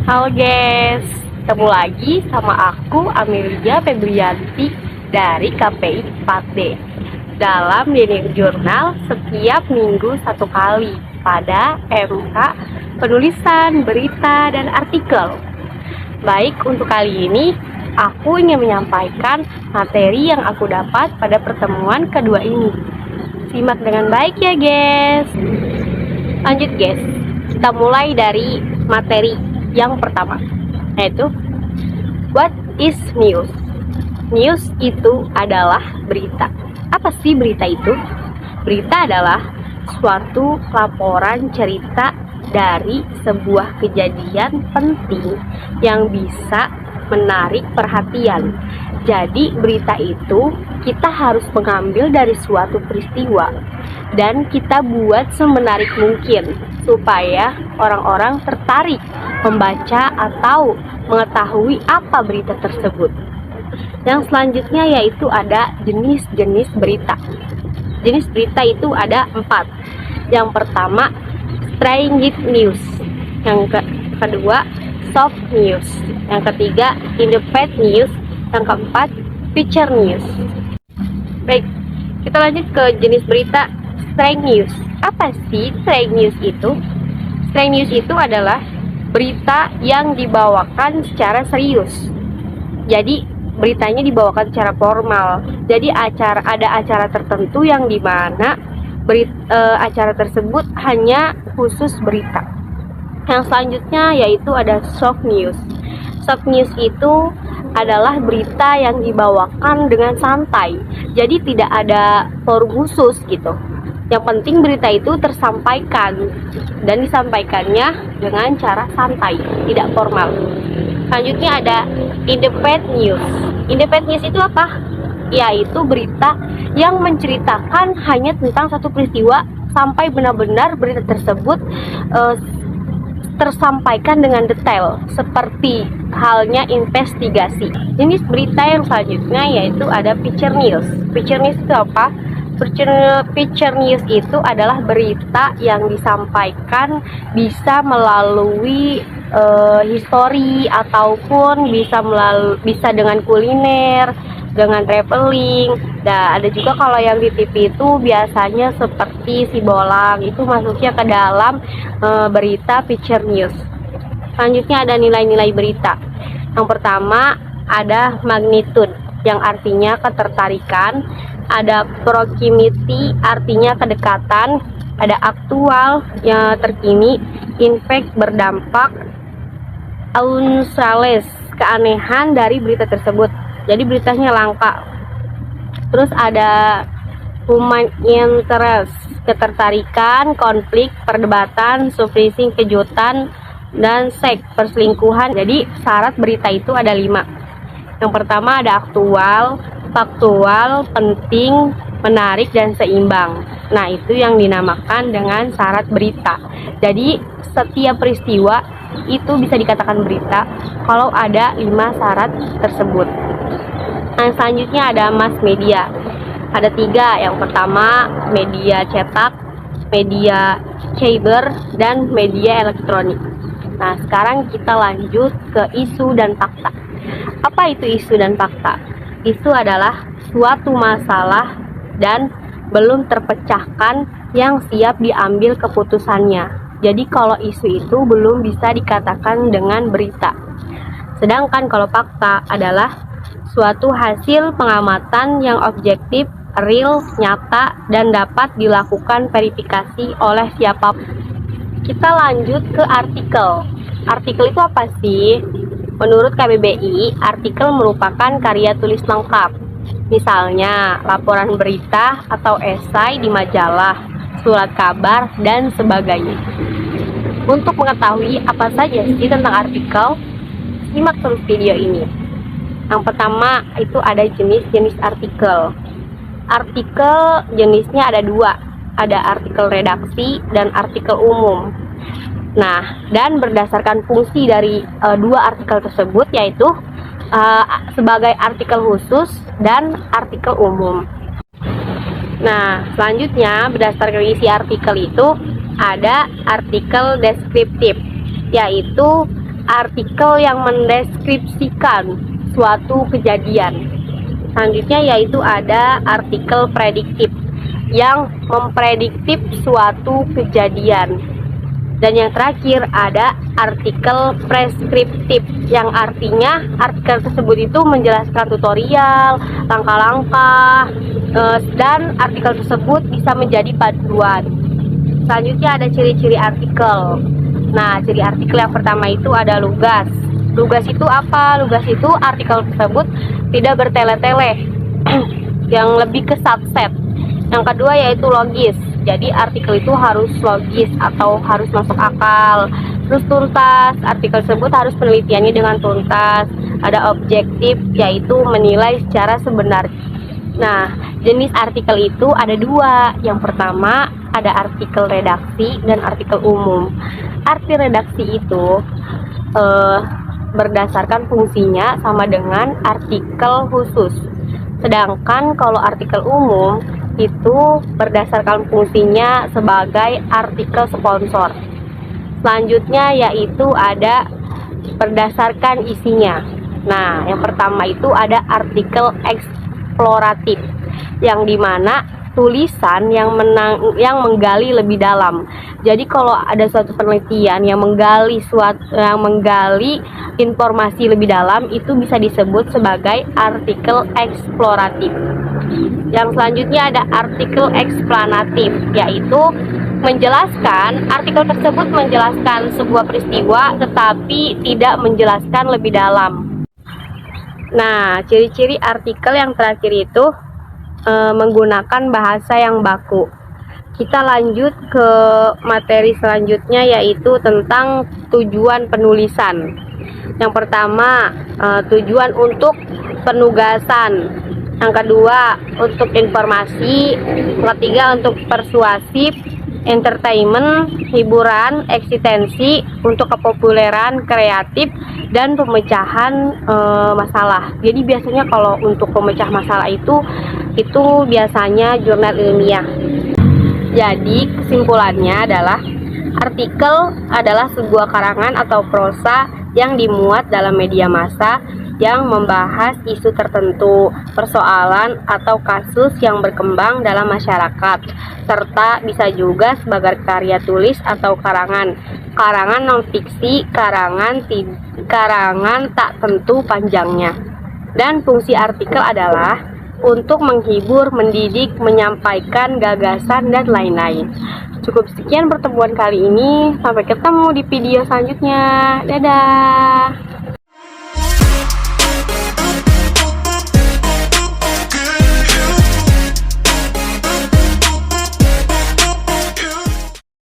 Halo guys, ketemu lagi sama aku Amelia Febrianti dari KPI 4D dalam Daily Jurnal setiap minggu satu kali pada MK penulisan, berita, dan artikel. Baik, untuk kali ini aku ingin menyampaikan materi yang aku dapat pada pertemuan kedua ini. Simak dengan baik ya guys. Lanjut guys, kita mulai dari materi yang pertama, yaitu what is news? News itu adalah berita. Apa sih berita itu? Berita adalah suatu laporan cerita dari sebuah kejadian penting yang bisa menarik perhatian. Jadi berita itu kita harus mengambil dari suatu peristiwa dan kita buat semenarik mungkin supaya orang-orang tertarik membaca atau mengetahui apa berita tersebut. Yang selanjutnya yaitu ada jenis-jenis berita. Jenis berita itu ada 4. Yang pertama, strange news. Yang kedua, soft news. Yang ketiga, independent news. Yang keempat, feature news. Baik, kita lanjut ke jenis berita strange news. Apa sih strange news itu? Strange news itu adalah berita yang dibawakan secara serius. Jadi beritanya dibawakan secara formal. Jadi ada acara tertentu yang dimana acara tersebut hanya khusus berita. Yang selanjutnya yaitu ada soft news. Soft news itu adalah berita yang dibawakan dengan santai. Jadi tidak ada forum khusus gitu. Yang penting berita itu tersampaikan dan disampaikannya dengan cara santai, tidak formal. Selanjutnya ada independent news. Independent news itu apa? Yaitu berita yang menceritakan hanya tentang satu peristiwa sampai benar-benar berita tersebut tersampaikan dengan detail, seperti halnya investigasi. Jenis berita yang selanjutnya yaitu ada feature news. Feature news itu apa? Feature news itu adalah berita yang disampaikan bisa melalui histori ataupun bisa dengan kuliner, dengan traveling. Dan ada juga kalau yang di TV itu biasanya seperti si bolang, itu masuknya ke dalam berita feature news. Selanjutnya ada nilai-nilai berita. Yang pertama ada magnitude, yang artinya ketertarikan. Ada proximity, artinya kedekatan. Ada aktual, yang terkini. Impact, berdampak. Unusual, keanehan dari berita tersebut. Jadi beritanya langka. Terus ada human interest, ketertarikan, konflik, perdebatan, surprising, kejutan, dan seks, perselingkuhan. Jadi syarat berita itu ada 5. Yang pertama ada aktual, faktual, penting, menarik, dan seimbang. Nah, itu yang dinamakan dengan syarat berita. Jadi setiap peristiwa itu bisa dikatakan berita kalau ada 5 syarat tersebut. Nah, selanjutnya ada mass media. Ada 3. Yang pertama media cetak, media cyber, dan media elektronik. Nah, sekarang kita lanjut ke isu dan fakta. Apa itu isu dan fakta? Isu adalah suatu masalah dan belum terpecahkan yang siap diambil keputusannya. Jadi kalau isu itu belum bisa dikatakan dengan berita. Sedangkan kalau fakta adalah suatu hasil pengamatan yang objektif, real, nyata, dan dapat dilakukan verifikasi oleh siapapun. Kita lanjut ke artikel. Artikel itu apa sih? Menurut KBBI, artikel merupakan karya tulis lengkap. Misalnya, laporan berita atau esai di majalah, surat kabar, dan sebagainya. Untuk mengetahui apa saja sih tentang artikel, simak terus video ini. Yang pertama itu ada jenis-jenis artikel. Artikel jenisnya ada 2. Ada artikel redaksi dan artikel umum. Nah, dan berdasarkan fungsi dari 2 artikel tersebut, yaitu sebagai artikel khusus dan artikel umum. Nah, selanjutnya berdasarkan isi artikel itu ada artikel deskriptif, yaitu artikel yang mendeskripsikan suatu kejadian. Selanjutnya yaitu ada artikel prediktif yang memprediktif suatu kejadian. Dan yang terakhir ada artikel preskriptif yang artinya artikel tersebut itu menjelaskan tutorial, langkah-langkah, dan artikel tersebut bisa menjadi panduan. Selanjutnya ada ciri-ciri artikel. Nah, ciri artikel yang pertama itu ada lugas. Lugas itu apa? Lugas itu artikel tersebut tidak bertele-tele, yang lebih ke subset. Yang kedua yaitu logis. Jadi artikel itu harus logis atau harus masuk akal. Terus tuntas, artikel tersebut harus penelitiannya dengan tuntas. Ada objektif, yaitu menilai secara sebenarnya. Nah, jenis artikel itu ada dua. Yang pertama ada artikel redaksi dan artikel umum. Arti redaksi itu berdasarkan fungsinya sama dengan artikel khusus. Sedangkan kalau artikel umum itu berdasarkan fungsinya sebagai artikel sponsor. Selanjutnya yaitu ada berdasarkan isinya. Nah, yang pertama itu ada artikel eksploratif, yang dimana tulisan yang menggali lebih dalam. Jadi kalau ada suatu penelitian yang menggali informasi lebih dalam, itu bisa disebut sebagai artikel eksploratif. Yang selanjutnya ada artikel eksplanatif, yaitu menjelaskan, artikel tersebut menjelaskan sebuah peristiwa tetapi tidak menjelaskan lebih dalam. Nah, ciri-ciri artikel yang terakhir itu menggunakan bahasa yang baku. Kita lanjut ke materi selanjutnya, yaitu tentang tujuan penulisan. Yang pertama, tujuan untuk penugasan. Yang kedua, untuk informasi. Yang ketiga, untuk persuasif, entertainment, hiburan, eksistensi, untuk kepopuleran, kreatif, dan pemecahan masalah. Jadi biasanya kalau untuk pemecah masalah itu biasanya jurnal ilmiah. Jadi kesimpulannya adalah artikel adalah sebuah karangan atau prosa yang dimuat dalam media massa yang membahas isu tertentu, persoalan atau kasus yang berkembang dalam masyarakat, serta bisa juga sebagai karya tulis atau karangan non-fiksi, karangan tak tentu panjangnya. Dan fungsi artikel adalah untuk menghibur, mendidik, menyampaikan gagasan, dan lain-lain. Cukup sekian pertemuan kali ini. Sampai ketemu di video selanjutnya. Dadah!